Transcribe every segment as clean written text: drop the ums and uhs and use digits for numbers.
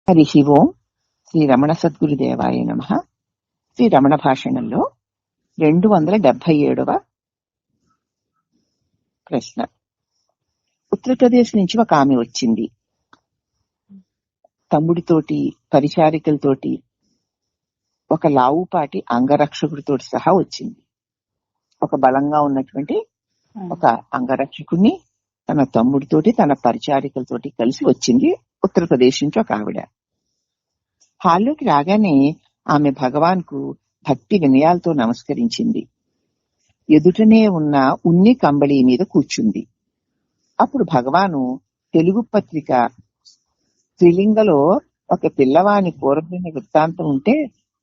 హరి ఓం. శ్రీ రమణ సద్గురుదేవాయ నమః. శ్రీ రమణ భాషణంలో 277వ ప్రశ్న. ఉత్తరప్రదేశ్ నుంచి ఒక ఆమె వచ్చింది. తమ్ముడితోటి, పరిచారికలతోటి, ఒక లావుపాటి అంగరక్షకుడితోటి సహా వచ్చింది. ఒక బలంగా ఉన్నటువంటి ఒక అంగరక్షకుడిని తన తమ్ముడితోటి, తన పరిచారికలతోటి కలిసి వచ్చింది. ఉత్తరప్రదేశ్ నుంచి ఒక ఆవిడ. హాల్లోకి రాగానే ఆమె భగవాన్ కు భక్తి వినయాలతో నమస్కరించింది. ఎదుటనే ఉన్న ఉన్ని కంబళి మీద కూర్చుంది. అప్పుడు భగవాను తెలుగు పత్రిక త్రిలింగలో ఒక పిల్లవాని పూర్వజన్మ వృత్తాంతం ఉంటే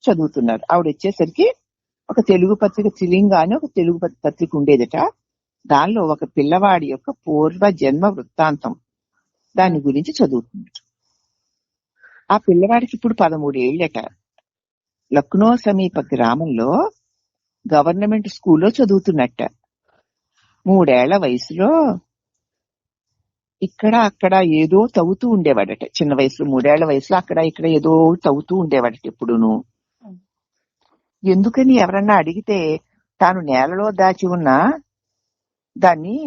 చదువుతున్నారు. ఆవిడ వచ్చేసరికి ఒక తెలుగు పత్రిక త్రిలింగ అని ఒక తెలుగు పత్రిక ఉండేదట. దానిలో ఒక పిల్లవాడి యొక్క పూర్వ జన్మ వృత్తాంతం దాని గురించి చదువుతున్నారు. ఆ పిల్లవాడికి ఇప్పుడు 13 ఏళ్లట. లక్నో సమీప గ్రామంలో గవర్నమెంట్ స్కూల్లో చదువుతున్నట్ట. 3 ఏళ్ల వయసులో ఇక్కడ అక్కడ ఏదో తవ్వుతూ ఉండేవాడట. చిన్న వయసులో 3 ఏళ్ల వయసులో అక్కడ ఇక్కడ ఏదో తవ్వుతూ ఉండేవాడట. ఎప్పుడును ఎందుకని ఎవరన్నా అడిగితే తాను నేలలో దాచి ఉన్న దాన్ని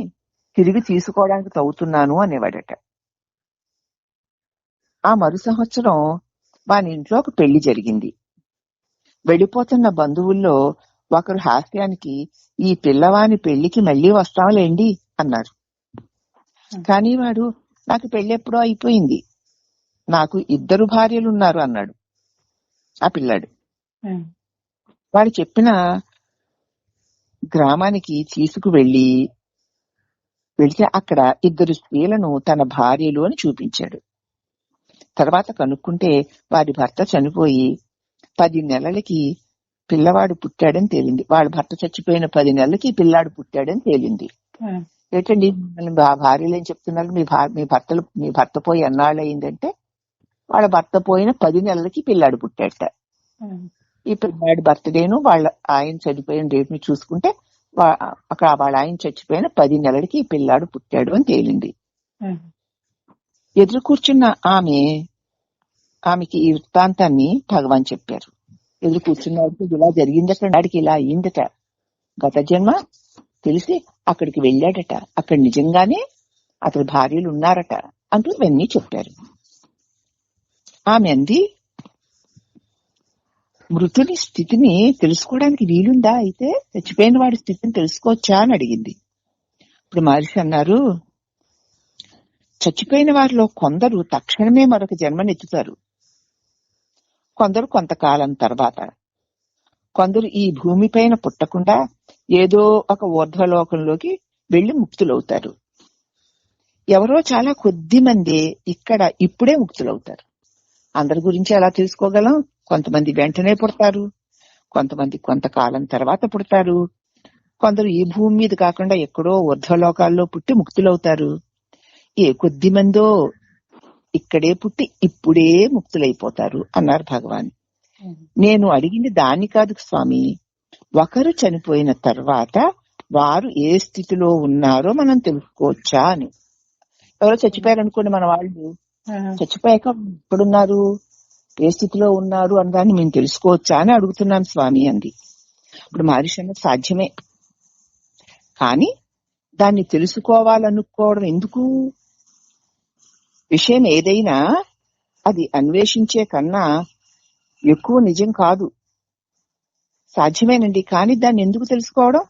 తిరిగి తీసుకోవడానికి తవ్వుతున్నాను అనేవాడట. ఆ మరు సంవత్సరం వాని ఇంట్లో ఒక పెళ్లి జరిగింది. వెళ్లిపోతున్న బంధువుల్లో ఒకరు హాస్యానికి, ఈ పిల్లవాని పెళ్లికి మళ్లీ వస్తాంలేండి అన్నారు. కానీ వాడు, నాకు పెళ్లి ఎప్పుడో అయిపోయింది, నాకు 2 భార్యలున్నారు అన్నాడు ఆ పిల్లాడు. వాడు చెప్పిన గ్రామానికి వెళితే అక్కడ 2 స్త్రీలను తన భార్యలు అని చూపించాడు. తర్వాత కనుక్కుంటే వారి భర్త చనిపోయి 10 నెలలకి పిల్లవాడు పుట్టాడని తేలింది. వాళ్ళ భర్త చచ్చిపోయిన 10 నెలలకి పిల్లాడు పుట్టాడని తేలింది. ఏంటండి భార్యలు ఏం చెప్తున్నారు, మీ భర్త పోయి ఎన్నాళ్ళు అయిందంటే వాళ్ళ భర్త పోయిన 10 నెలలకి పిల్లాడు పుట్టాడట. ఈ పిల్లాడి బర్త్డేను వాళ్ళ ఆయన చనిపోయిన డేట్ ని చూసుకుంటే అక్కడ వాళ్ళ ఆయన చచ్చిపోయిన 10 నెలలకి ఈ పిల్లాడు పుట్టాడు అని తేలింది. ఎదురు కూర్చున్న ఆమెకి ఈ వృత్తాంతాన్ని భగవాన్ చెప్పారు. ఎదురు కూర్చున్నవాడికి ఇలా జరిగిందట, వాడికి ఇలా అయ్యిందట, గత జన్మ తెలిసి అక్కడికి వెళ్ళాడట, అక్కడ నిజంగానే అతని భార్యలు ఉన్నారట అంటూ ఇవన్నీ చెప్పారు. ఆమె అంది, మృతుని స్థితిని తెలుసుకోవడానికి వీలుందా, అయితే చచ్చిపోయిన వాడి స్థితిని తెలుసుకోవచ్చా అని అడిగింది. ఇప్పుడు మహర్షి అన్నారు, చచ్చిపోయిన వారిలో కొందరు తక్షణమే మరొక జన్మనెత్తుతారు, కొందరు కొంతకాలం తర్వాత, కొందరు ఈ భూమిపైన పుట్టకుండా ఏదో ఒక ఊర్ధ్వలోకంలోకి వెళ్లి ముక్తులవుతారు. ఎవరో చాలా కొద్ది మంది ఇక్కడ ఇప్పుడే ముక్తులవుతారు. అందరి గురించి ఎలా తెలుసుకోగలం? కొంతమంది వెంటనే పుడతారు, కొంతమంది కొంతకాలం తర్వాత పుడతారు, కొందరు ఈ భూమి మీద కాకుండా ఎక్కడో ఊర్ధ్వలోకాల్లో పుట్టి ముక్తులవుతారు. ఏ కొద్ది మందో ఇక్కడే పుట్టి ఇప్పుడే ముక్తులైపోతారు అన్నారు భగవాన్. నేను అడిగింది దాన్ని కాదు స్వామి, ఒకరు చనిపోయిన తర్వాత వారు ఏ స్థితిలో ఉన్నారో మనం తెలుసుకోవచ్చా అని. ఎవరో చచ్చిపోయారనుకోండి, మన వాళ్ళు చచ్చిపోయాక ఎక్కడున్నారు, ఏ స్థితిలో ఉన్నారు అని దాన్ని మేము తెలుసుకోవచ్చా అని అడుగుతున్నాను స్వామి అంది. ఇప్పుడు మహర్షి అన్నది సాధ్యమే, కానీ దాన్ని తెలుసుకోవాలనుకోవడం ఎందుకు? విషయం ఏదైనా అది అన్వేషించే కన్నా ఎక్కువ నిజం కాదు. సాధ్యమేనండి, కానీ దాన్ని ఎందుకు తెలుసుకోవడం?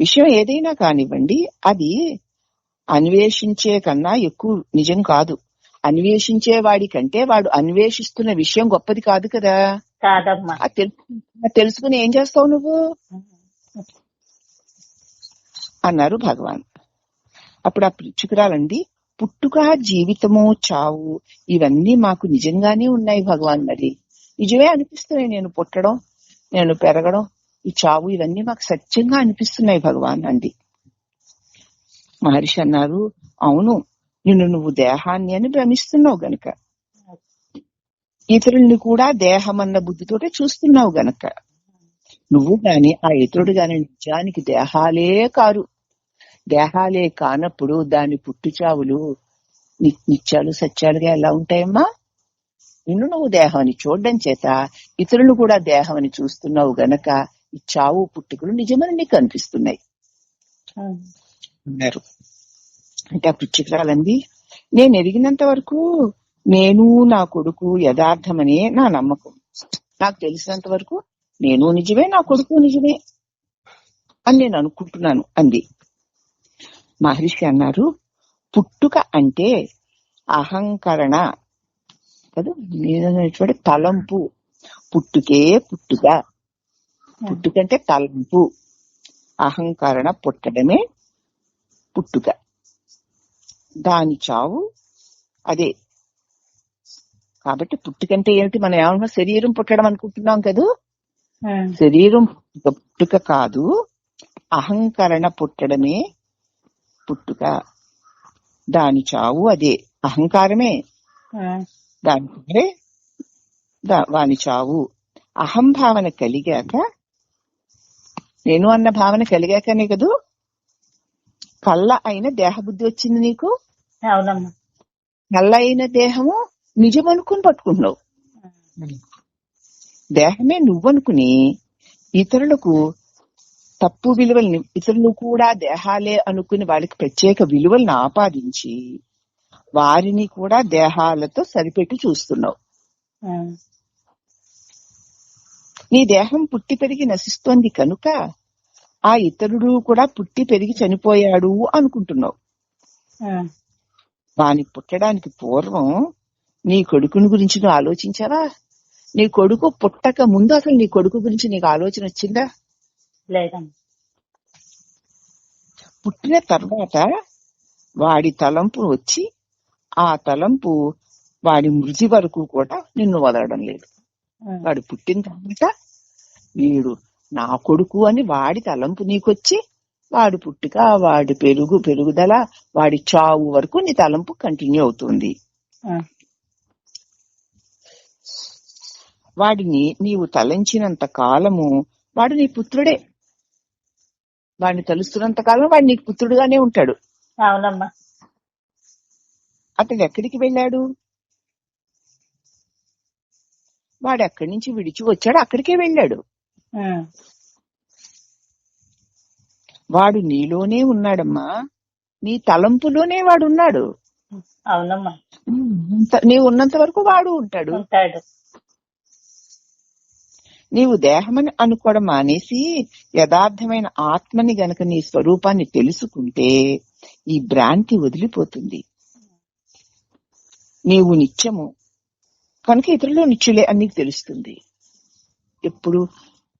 విషయం ఏదైనా కానివ్వండి, అది అన్వేషించే కన్నా ఎక్కువ నిజం కాదు. అన్వేషించే వాడి కంటే వాడు అన్వేషిస్తున్న విషయం గొప్పది కాదు కదా. తెలుసుకుని ఏం చేస్తావు నువ్వు అన్నారు భగవాన్. అప్పుడు ఆ పిచ్చుకురాలండి, పుట్టుక, జీవితము, చావు ఇవన్నీ మాకు నిజంగానే ఉన్నాయి భగవాన్. మరి నిజమే అనిపిస్తున్నాయి. నేను పుట్టడం, నేను పెరగడం, ఈ చావు ఇవన్నీ మాకు సత్యంగా అనిపిస్తున్నాయి భగవాన్ అంది. మహర్షి అన్నారు, అవును, నువ్వు దేహాన్ని అని భ్రమిస్తున్నావు గనక, ఇతరుల్ని కూడా దేహమన్న బుద్ధితోటే చూస్తున్నావు గనక, నువ్వు గాని ఆ ఇతరుడు గాని నిజానికి దేహాలే కారు. దేహాలే కానప్పుడు దాని పుట్టుచావులు నిత్యాలు సత్యాలుగా ఎలా ఉంటాయమ్మా? నిన్ను నువ్వు దేహం అని చూడడం చేత ఇతరులు కూడా దేహం అని చూస్తున్నావు గనక ఈ చావు పుట్టుకలు నిజమని నీకు అనిపిస్తున్నాయి అన్నారు. అంటే ఆ పుచ్చికరాలంది, నేను ఎరిగినంత వరకు నేను నా కొడుకు యథార్థమనే నా నమ్మకం. నాకు తెలిసినంత వరకు నేను నిజమే, నా కొడుకు నిజమే అని నేను అనుకుంటున్నాను అంది. మహర్షి అన్నారు, పుట్టుక అంటే అహంకరణ కదా, నేను తలంపు. పుట్టుకే పుట్టుక, పుట్టుకంటే తలంపు. అహంకరణ పుట్టడమే పుట్టుక, దాని చావు అదే. కాబట్టి పుట్టుకంటే ఏమిటి? మనం ఏమన్నా శరీరం పుట్టడం అనుకుంటున్నాం కదా, శరీరం పుట్టుక కాదు, అహంకరణ పుట్టడమే పుట్టుక, దాని చావు అదే. అహంకారమే దాని వాని చావు. అహంభావన కలిగాక, నేను అన్న భావన కలిగాకనే కదూ కళ్ళ అయిన దేహబుద్ధి వచ్చింది నీకు. అవునమ్మా. కళ్ళ అయిన దేహము నిజం అనుకుని పట్టుకుంటున్నావు. దేహమే నువ్వనుకుని ఇతరులకు తప్పు విలువల్ని, ఇతరులు కూడా దేహాలే అనుకుని వాళ్ళకి ప్రత్యేక విలువల్ని ఆపాదించి వారిని కూడా దేహాలతో సరిపెట్టి చూస్తున్నావు. నీ దేహం పుట్టి పెరిగి నశిస్తోంది కనుక ఆ ఇతరుడు కూడా పుట్టి పెరిగి చనిపోయాడు అనుకుంటున్నావు. వాని పుట్టడానికి పూర్వం నీ కొడుకుని గురించి నువ్వు ఆలోచించావా? నీ కొడుకు పుట్టక ముందు అసలు నీ కొడుకు గురించి నీకు ఆలోచన వచ్చిందా? లేదమ్మా. పుట్టిన తర్వాత వాడి తలంపు వచ్చి ఆ తలంపు వాడి మృతి వరకు కూడా నిన్ను వదలడం లేదు. వాడు పుట్టిన తర్వాత వీడు నా కొడుకు అని వాడి తలంపు నీకొచ్చి వాడి పుట్టుక, వాడి పెరుగుదల, వాడి చావు వరకు నీ తలంపు కంటిన్యూ అవుతుంది. వాడిని నీవు తలంచినంత కాలము వాడు నీ పుత్రుడే. వాడిని తలుస్తున్నంత కాలం వాడు నీకు పుత్రుడుగానే ఉంటాడు. అవునమ్మా. అతడు ఎక్కడికి వెళ్ళాడు? వాడు ఎక్కడి నుంచి విడిచి వచ్చాడు అక్కడికే వెళ్ళాడు. వాడు నీలోనే ఉన్నాడమ్మా, నీ తలంపులోనే వాడు ఉన్నాడు. అవునమ్మా. నీవు ఉన్నంత వరకు వాడు ఉంటాడు. నీవు దేహమని అనుకోవడం మానేసి యథార్థమైన ఆత్మని గనక నీ స్వరూపాన్ని తెలుసుకుంటే ఈ భ్రాంతి వదిలిపోతుంది. నీవు నిత్యము కనుక ఇతరులు నిత్యులే అని నీకు తెలుస్తుంది. ఎప్పుడు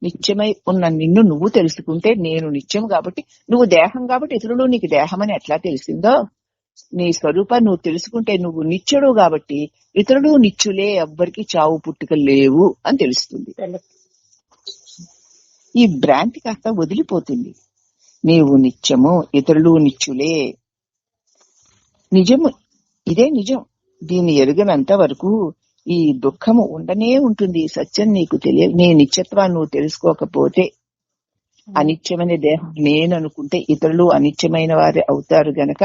నిత్యమై ఉన్న నిన్ను నువ్వు తెలుసుకుంటే, నేను నిత్యం కాబట్టి, నువ్వు దేహం కాబట్టి ఇతరులు నీకు దేహమని ఎట్లా తెలిసిందో, నీ స్వరూపాన్ని నువ్వు తెలుసుకుంటే నువ్వు నిత్యుడు కాబట్టి ఇతరులు నిత్యులే, ఎవ్వరికి చావు పుట్టుక లేవు అని తెలుస్తుంది. ఈ భ్రాంతి కాస్త వదిలిపోతుంది. నీవు నిత్యము, ఇతరులు నిత్యులే, నిజము, ఇదే నిజం. దీన్ని ఎరుగనంత వరకు ఈ దుఃఖము ఉండనే ఉంటుంది. సత్యం నీకు తెలియదు. నీ నిత్యత్వాన్ని నువ్వు తెలుసుకోకపోతే, అనిత్యమైన దేహం నేను అనుకుంటే ఇతరులు అనిత్యమైన వారే అవుతారు గనక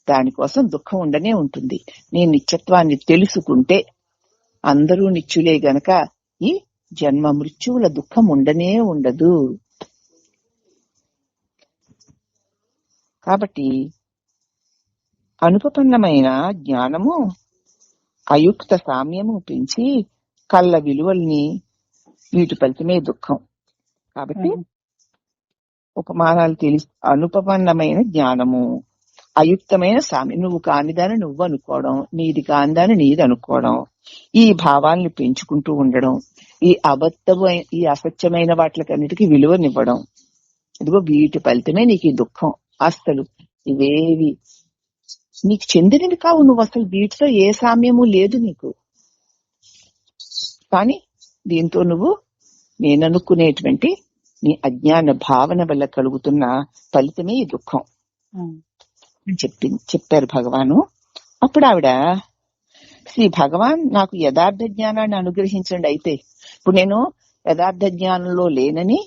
దానికోసం దుఃఖం ఉండనే ఉంటుంది. నీ నిత్యత్వాన్ని తెలుసుకుంటే అందరూ నిత్యులే గనక ఈ జన్మ మృత్యువుల దుఃఖం ఉండనే ఉండదు. కాబట్టి అనుపపన్నమైన జ్ఞానము అయుక్త సామ్యము పెంచి కళ్ళ విలువల్ని, వీటి ఫలితమే దుఃఖం. కాబట్టి ఉపమానాలు తెలిసి అనుపపన్నమైన జ్ఞానము, అయుక్తమైన సామ్యం, నువ్వు కానిదాన్ని నువ్వు అనుకోవడం, నీది కానిదాన్ని నీది అనుకోవడం, ఈ భావాల్ని పెంచుకుంటూ ఉండడం, ఈ ఈ అసత్యమైన వాటికన్నిటికీ విలువనివ్వడం, ఇదిగో వీటి ఫలితమే నీకు ఈ దుఃఖం. అసలు ఇవేవి నీకు చెందినవి కావు. నువ్వు అసలు వీటితో ఏ సామ్యము లేదు నీకు. కానీ దీంతో నువ్వు నేననుకునేటువంటి నీ అజ్ఞాన భావన వల్ల కలుగుతున్న ఫలితమే ఈ దుఃఖం అని చెప్పారు భగవాను. అప్పుడు ఆవిడ, శ్రీ భగవాన్ నాకు యథార్థ జ్ఞానాన్ని అనుగ్రహించండి. అయితే ఇప్పుడు నేను యథార్థ జ్ఞానంలో లేనని,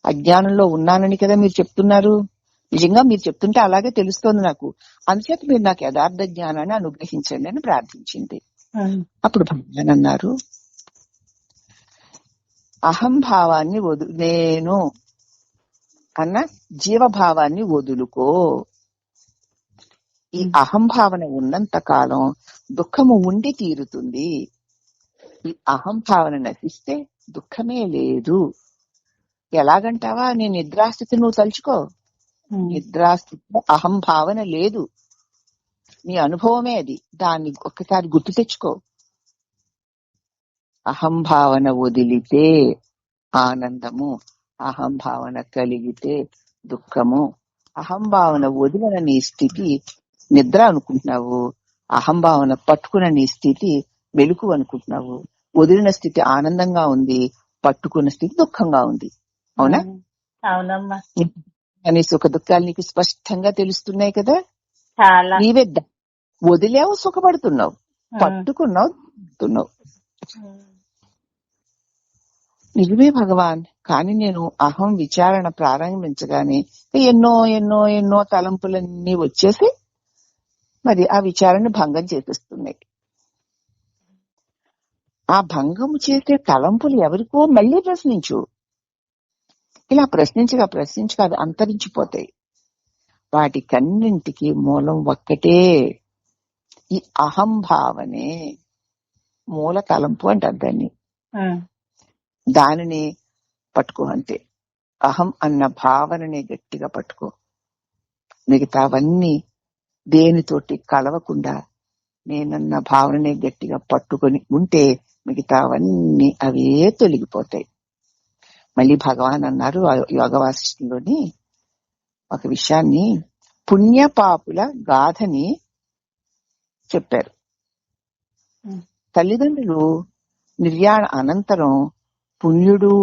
అజ్ఞానంలో ఉన్నానని కదా మీరు చెప్తున్నారు. నిజంగా మీరు చెప్తుంటే అలాగే తెలుస్తోంది నాకు. అందుచేత మీరు నాకు యథార్థ జ్ఞానాన్ని అనుగ్రహించండి అని ప్రార్థించింది. అప్పుడు భగవాన్ అన్నారు, అహంభావాన్ని నేను అన్న జీవభావాన్ని వదులుకో. ఈ అహంభావన ఉన్నంత కాలం దుఃఖము ఉండి తీరుతుంది. ఈ అహంభావన నశిస్తే దుఃఖమే లేదు. ఎలాగంటావా? నీ నిద్రాస్థితి నువ్వు తలుచుకో. నిద్రాస్థితిలో అహంభావన లేదు. నీ అనుభవమే అది. దాన్ని ఒక్కసారి గుర్తు తెచ్చుకో. అహంభావన వదిలితే ఆనందము, అహంభావన కలిగితే దుఃఖము. అహంభావన వదిలిన నీ స్థితి నిద్ర అనుకుంటున్నావు, అహంభావన పట్టుకున్న నీ స్థితి వెలుగు అనుకుంటున్నావు. వదిలిన స్థితి ఆనందంగా ఉంది, పట్టుకున్న స్థితి దుఃఖంగా ఉంది. అవునా? అవునమ్మా. అని సుఖ దుఃఖాలు నీకు స్పష్టంగా తెలుస్తున్నాయి కదా. చాలా. నీవే వదిలేవు, సుఖపడుతున్నావు, పట్టుకున్నావు, దుఃఖిస్తున్నావు. నిజమే భగవాన్. కానీ నేను అహం విచారణ ప్రారంభించగానే ఎన్నో ఎన్నో ఎన్నో తలంపులన్నీ వచ్చేసి మరి ఆ విచారణ భంగం చేసేస్తున్నాయి. ఆ భంగం చేసే తలంపులు ఎవరికో మళ్ళీ ప్రశ్నించు. ఇలా ప్రశ్నించగా అది అంతరించిపోతాయి. వాటికన్నింటికి మూలం ఒక్కటే, ఈ అహంభావనే మూల తలంపు అంటారు దాన్ని. దానిని పట్టుకో అంతే. అహం అన్న భావనని గట్టిగా పట్టుకో. మిగతావన్నీ దేనితోటి కలవకుండా నేనన్న భావనని గట్టిగా పట్టుకొని ఉంటే మిగతావన్నీ అవే తొలగిపోతాయి. మళ్ళీ భగవాన్ అన్నారు యోగ వాసిష్ఠంలోని ఒక విషయాన్ని, పుణ్యపాపుల గాథని చెప్పారు. తల్లిదండ్రులు నిర్యాణ అనంతరం పుణ్యుడు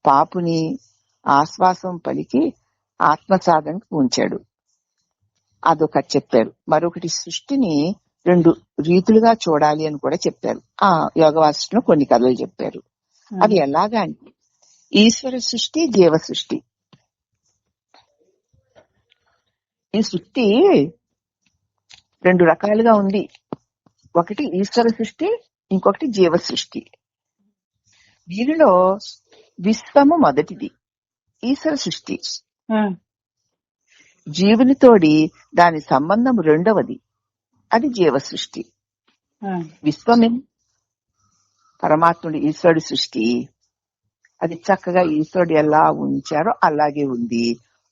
పాపుని ఆశ్వాసం పలికి ఆత్మసాధనకు ఉంచాడు. అదొకటి చెప్పారు. మరొకటి సృష్టిని 2 రీతులుగా చూడాలి అని కూడా చెప్పారు. ఆ యోగ వాసిష్ఠంలో కొన్ని కథలు చెప్పారు. అవి ఎలాగా అంటే, ఈశ్వర సృష్టి, జీవ సృష్టి. ఈ సృష్టి 2 రకాలుగా ఉంది. ఒకటి ఈశ్వర సృష్టి, ఇంకొకటి జీవ సృష్టి. దీనిలో విశ్వము మొదటిది, ఈశ్వర సృష్టి. జీవునితోడి దాని సంబంధం రెండవది, అది జీవ సృష్టి. విశ్వమే పరమాత్ముడు ఈశ్వరుడి సృష్టి. అది చక్కగా ఈశ్వరుడు ఎలా ఉంచారో అలాగే ఉంది.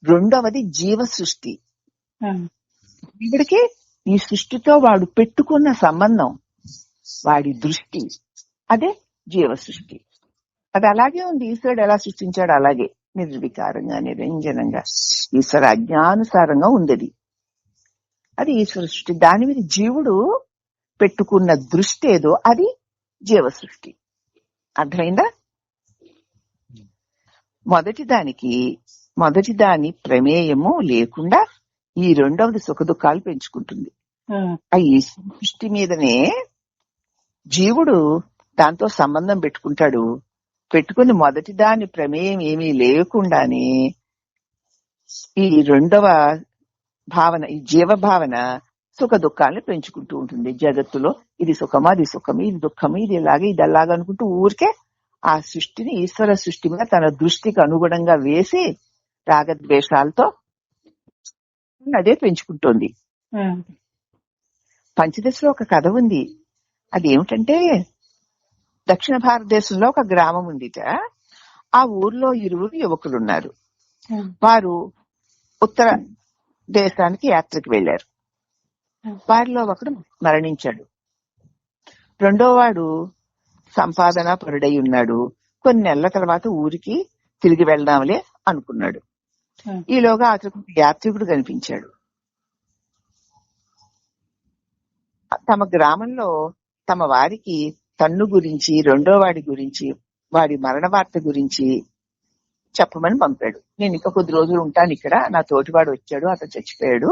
రెండవది జీవ సృష్టి. ఇప్పటికి ఈ సృష్టితో వాడు పెట్టుకున్న సంబంధం, వాడి దృష్టి, అదే జీవ సృష్టి. అది అలాగే ఉంది. ఈశ్వరుడు ఎలా సృష్టించాడు అలాగే నిర్వికారంగా నిరంజనంగా ఈశ్వర అజ్ఞానుసారంగా ఉంది. అది ఈశ్వర సృష్టి. దాని మీద జీవుడు పెట్టుకున్న దృష్టి ఏదో అది జీవ సృష్టి. అర్థమైందా? మొదటి దాని ప్రమేయము లేకుండా ఈ రెండవది సుఖ దుఃఖాలు పెంచుకుంటుంది. ఆ ఈ సృష్టి మీదనే జీవుడు దాంతో సంబంధం పెట్టుకుంటాడు. పెట్టుకుని మొదటి దాని ప్రమేయం ఏమీ లేకుండానే ఈ రెండవ భావన, ఈ జీవ భావన సుఖ దుఃఖాలను పెంచుకుంటూ ఉంటుంది. జగత్తులో ఇది సుఖమా, అది సుఖము, ఇది దుఃఖము, ఇది ఇలాగే ఇది అలాగా అనుకుంటూ ఊరికే ఆ సృష్టిని, ఈశ్వర సృష్టి మీద తన దృష్టికి అనుగుణంగా వేసి రాగద్వేషాలతో అదే పెంచుకుంటోంది. పంచదశలో ఒక కథ ఉంది. అది ఏమిటంటే, దక్షిణ భారతదేశంలో ఒక గ్రామం ఉందిట. ఆ ఊర్లో 2 యువకులున్నారు. వారు ఉత్తర దేశానికి యాత్రకు వెళ్లారు. వారిలో ఒకడు మరణించాడు. రెండో వాడు సంపాదన పరుడై ఉన్నాడు. కొన్ని నెలల తర్వాత ఊరికి తిరిగి వెళ్దాంలే అనుకున్నాడు. ఈలోగా అతనికి యాత్రికుడు కనిపించాడు. తమ గ్రామంలో తమ వారికి తన్ను గురించి, రెండో వాడి గురించి, వాడి మరణ వార్త గురించి చెప్పమని పంపాడు. నేను ఇంకా కొద్ది రోజులు ఉంటాను ఇక్కడ, నా తోటివాడు వచ్చాడు, అతను చచ్చిపోయాడు,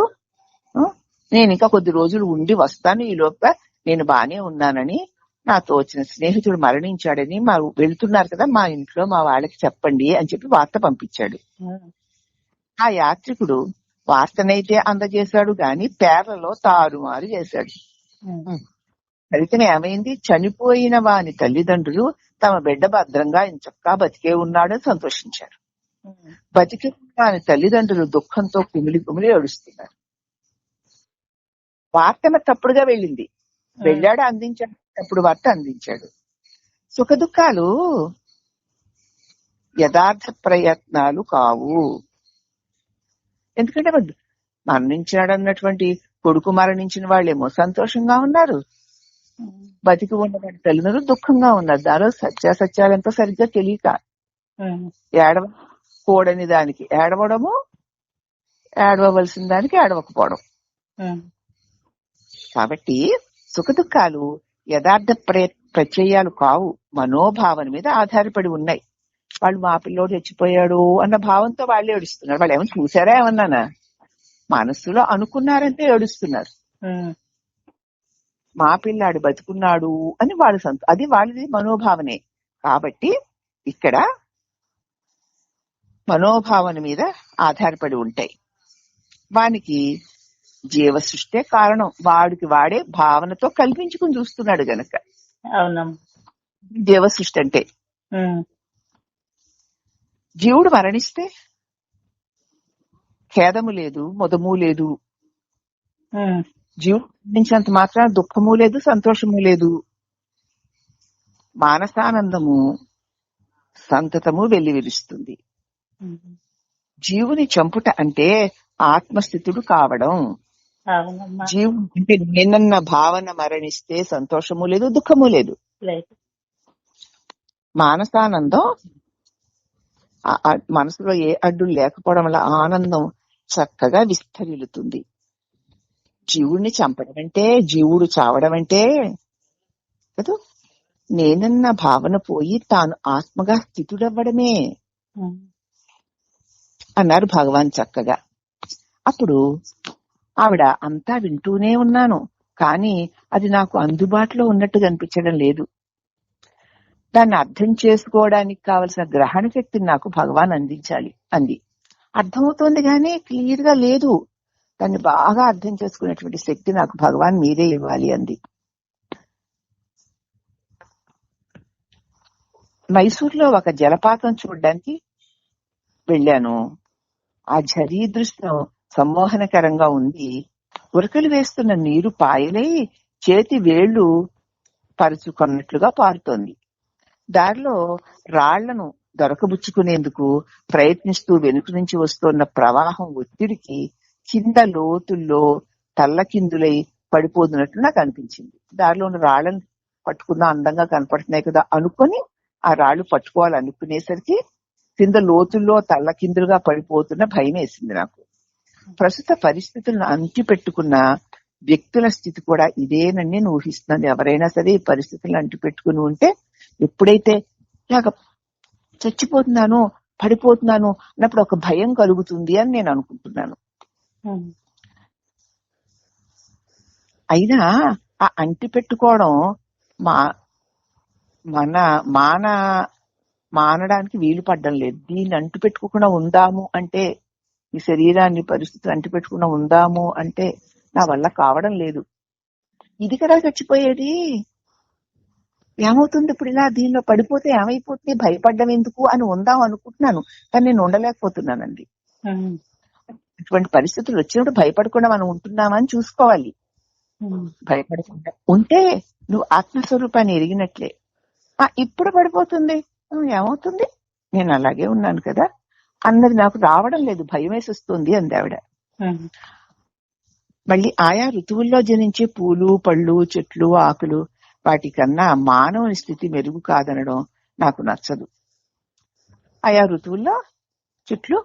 నేను ఇంకా కొద్ది రోజులు ఉండి వస్తాను, ఈ లోపల నేను బానే ఉన్నానని, నాతో వచ్చిన స్నేహితుడు మరణించాడని, మా వెళ్తున్నారు కదా మా ఇంట్లో మా వాళ్ళకి చెప్పండి అని చెప్పి వార్త పంపించాడు. ఆ యాత్రికుడు వార్తనైతే అందజేశాడు గాని పేర్లలో తారుమారు చేశాడు. ఫలితం ఏమైంది? చనిపోయిన వాని తల్లిదండ్రులు తమ బిడ్డ భద్రంగా ఇంచక్కా బతికే ఉన్నాడని సంతోషించారు. బతికి వాని తల్లిదండ్రులు దుఃఖంతో కుమిలి కుమిలి ఏడుస్తున్నారు. వార్త తప్పుడుగా వెళ్ళింది, వెళ్ళాడు, అందించాడు, తప్పుడు వార్త అందించాడు. సుఖ దుఃఖాలు యథార్థ ప్రయత్నాలు కావు. ఎందుకంటే మరణించాడు అన్నటువంటి కొడుకు మరణించిన వాళ్ళేమో సంతోషంగా ఉన్నారు, బతికి ఉన్నటువంటి తల్లిదండ్రులు దుఃఖంగా ఉన్నారు. దానిలో సత్యాసత్యాలంతా సరిగ్గా తెలియక ఏడవకూడని దానికి ఏడవడము, ఏడవలసిన దానికి ఏడవకపోవడం. కాబట్టి సుఖ దుఃఖాలు యథార్థ ప్రత్యయాలు కావు, మనోభావన మీద ఆధారపడి ఉన్నాయి. వాళ్ళు మా పిల్లోడు చచ్చిపోయాడు అన్న భావంతో వాళ్ళు ఏడుస్తున్నారు. వాళ్ళు ఏమైనా చూసారా ఏమన్నానా? మనస్సులో అనుకున్నారంటే ఏడుస్తున్నారు. మా పిల్లాడు బతుకున్నాడు అని వాళ్ళు అది వాళ్ళది మనోభావనే. కాబట్టి ఇక్కడ మనోభావన మీద ఆధారపడి ఉంటాయి. వానికి జీవ సృష్టే కారణం. వాడికి వాడే భావనతో కల్పించుకుని చూస్తున్నాడు గనక జీవ సృష్టి అంటే. జీవుడు మరణిస్తే ఖేదము లేదు, మొదము లేదు. జీవుడు మరణించినంత మాత్రాన దుఃఖము లేదు, సంతోషము లేదు. మానసానందము సంతతము వెల్లివిరుస్తుంది. జీవుని చంపుట అంటే ఆత్మస్థితుడు కావడం. జీవుడు అంటే నేనన్న భావన మరణిస్తే సంతోషము లేదు, దుఃఖము లేదు. మానసానందం మనసులో ఏ అడ్డు లేకపోవడం వల్ల ఆనందం చక్కగా విస్తరిల్లుతుంది. జీవుడిని చంపడం అంటే, జీవుడు చావడం అంటే కదా, నేనన్న భావన పోయి తాను ఆత్మగా స్థితుడవ్వడమే అన్నారు భగవాన్ చక్కగా. అప్పుడు ఆవిడ అంతా వింటూనే ఉన్నాను, కానీ అది నాకు అందుబాటులో ఉన్నట్టుగా అనిపించడం లేదు. దాన్ని అర్థం చేసుకోవడానికి కావలసిన గ్రహణ శక్తిని నాకు భగవాన్ అందించాలి అంది. అర్థమవుతోంది కానీ క్లియర్ గా లేదు. దాన్ని బాగా అర్థం చేసుకునేటువంటి శక్తి నాకు భగవాన్ మీరే ఇవ్వాలి అంది. మైసూర్లో ఒక జలపాతం చూడడానికి వెళ్ళాను. ఆ ఝరీ దృశ్యం సమ్మోహనకరంగా ఉంది. ఉరకలు వేస్తున్న నీరు పాయలై చేతి వేళ్లు పరుచుకున్నట్లుగా పారుతోంది. దారిలో రాళ్లను దొరకబుచ్చుకునేందుకు ప్రయత్నిస్తూ వెనుక నుంచి వస్తున్న ప్రవాహం ఒత్తిడికి కింద లోతుల్లో తల్లకిందులై పడిపోతున్నట్లు నాకు అనిపించింది. దారిలో ఉన్న రాళ్లను పట్టుకున్నా అందంగా కనపడుతున్నాయి కదా అనుకుని ఆ రాళ్లు పట్టుకోవాలనుకునేసరికి కింద లోతుల్లో తల్లకిందులుగా పడిపోతున్న భయం వేసింది నాకు. ప్రస్తుత పరిస్థితులను అంటి పెట్టుకున్న వ్యక్తుల స్థితి కూడా ఇదేనని నేను ఊహిస్తున్నాను. ఎవరైనా సరే ఈ పరిస్థితులను అంటి పెట్టుకుని ఉంటే ఎప్పుడైతే చచ్చిపోతున్నాను, పడిపోతున్నాను అన్నప్పుడు ఒక భయం కలుగుతుంది అని నేను అనుకుంటున్నాను. అయినా ఆ అంటి పెట్టుకోవడం మానడానికి వీలు పడ్డం లేదు. దీన్ని అంటి పెట్టుకోకుండా ఉందాము అంటే, ఈ శరీరాన్ని పరిస్థితులు అంటి పెట్టుకుండా ఉందాము అంటే నా వల్ల కావడం లేదు. ఇది కదా చచ్చిపోయేది. ఏమవుతుంది ఇప్పుడు ఇలా దీనిలో పడిపోతే ఏమైపోతుంది, భయపడ్డం ఎందుకు అని ఉందాం అనుకుంటున్నాను, కానీ నేను ఉండలేకపోతున్నానండి. ఇటువంటి పరిస్థితులు వచ్చినప్పుడు భయపడకుండా మనం ఉంటున్నామని చూసుకోవాలి. భయపడకుండా ఉంటే నువ్వు ఆత్మస్వరూపాన్ని ఎరిగినట్లే. ఇప్పుడు పడిపోతుంది, ఏమవుతుంది, నేను అలాగే ఉన్నాను కదా అన్నది నాకు రావడం లేదు, భయం వేసేస్తుంది అంది ఆవిడ. మళ్ళీ ఆయా ఋతువుల్లో జనించే పూలు, పళ్ళు, చెట్లు, ఆకులు వాటికన్నా మానవుని స్థితి మెరుగు కాదనడం నాకు నచ్చదు. ఆయా ఋతువుల్లో చెట్లు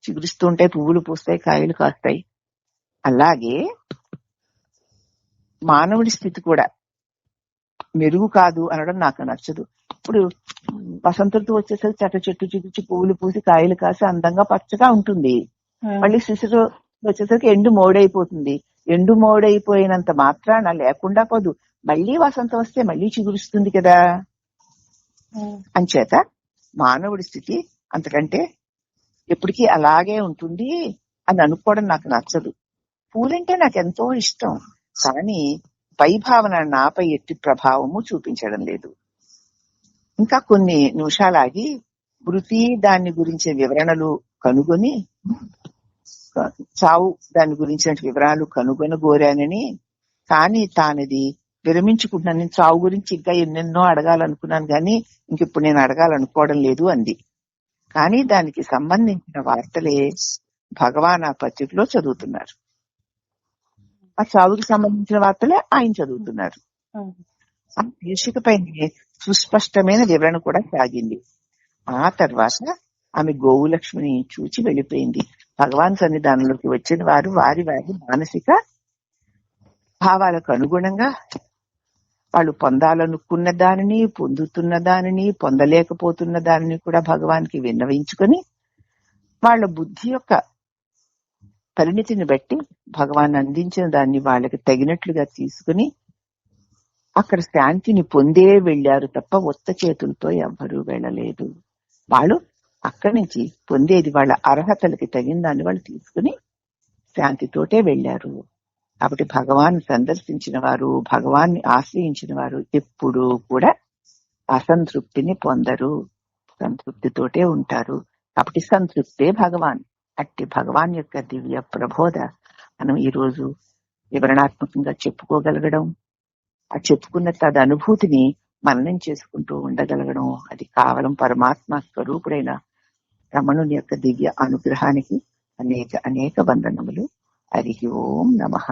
చిగురిస్తుంటాయి, పువ్వులు పూస్తాయి, కాయలు కాస్తాయి. అలాగే మానవుడి స్థితి కూడా మెరుగు కాదు అనడం నాకు నచ్చదు. ఇప్పుడు వసంత ఋతువు వచ్చేసరికి చెట్టు చిగురించి పువ్వులు పూసి కాయలు కాసి అందంగా పచ్చగా ఉంటుంది. మళ్ళీ శిశిరు వచ్చేసరికి ఎండు మోడైపోతుంది. ఎండు మోడైపోయినంత మాత్రాన లేకుండా పోదు, మళ్ళీ వసంతం వస్తే మళ్ళీ చిగురుస్తుంది కదా. అంచేత మానవుడి స్థితి అంతకంటే ఎప్పటికీ అలాగే ఉంటుంది. అని అనుకోవడం నాకు నచ్చదు. పూలంటే నాకు ఎంతో ఇష్టం, కానీ పై భావన నాపై ఎట్టి ప్రభావము చూపించడం లేదు. ఇంకా కొన్ని నిమిషాలాగి మృతి దాని గురించిన వివరణలు కనుగొని, చావు దాని గురించిన వివరాలు కనుగొనగోరానని, కానీ తానది విరమించుకుంటున్నాను. నేను చావు గురించి ఇంకా ఎన్నెన్నో అడగాలనుకున్నాను, కానీ ఇంకిప్పుడు నేను అడగాలనుకోవడం లేదు అంది. కానీ దానికి సంబంధించిన వార్తలే భగవాన్ ఆ పత్రికలో చదువుతున్నారు. ఆ చావుకి సంబంధించిన వార్తలే ఆయన చదువుతున్నారు. ఆ శీర్షిక పైన సుస్పష్టమైన వివరణ కూడా సాగింది. ఆ తర్వాత ఆమె గోవులక్ష్మిని చూచి వెళ్ళిపోయింది. భగవాన్ సన్నిధానంలోకి వచ్చిన వారు వారి వారి మానసిక భావాలకు అనుగుణంగా వాళ్ళు పొందాలనుకున్న దానిని, పొందుతున్న దానిని, పొందలేకపోతున్న దానిని కూడా భగవాన్కి విన్నవించుకొని వాళ్ళ బుద్ధి యొక్క పరిణితిని బట్టి భగవాన్ అందించిన దాన్ని వాళ్ళకి తగినట్లుగా తీసుకుని అక్కడ శాంతిని పొందే వెళ్లారు తప్ప ఉత్త చేతులతో ఎవ్వరూ వెళ్ళలేదు. వాళ్ళు అక్కడి నుంచి పొందేది వాళ్ళ అర్హతలకి తగిన దాన్ని వాళ్ళు తీసుకుని శాంతితోటే వెళ్లారు. కాబట్టి భగవాన్ సందర్శించిన వారు, భగవాన్ని ఆశ్రయించిన వారు ఎప్పుడూ కూడా అసంతృప్తిని పొందరు, సంతృప్తితోటే ఉంటారు. కాబట్టి సంతృప్తే భగవాన్. అట్టి భగవాన్ యొక్క దివ్య ప్రబోధ మనం ఈ రోజు వివరణాత్మకంగా చెప్పుకోగలగడం, ఆ చెప్పుకున్న తదనుభూతిని మననం చేసుకుంటూ ఉండగలగడం, అది కేవలం పరమాత్మ స్వరూపుడైన రమణుని యొక్క దివ్య అనుగ్రహానికి అనేక అనేక వందనములు. హరి ఓం నమః.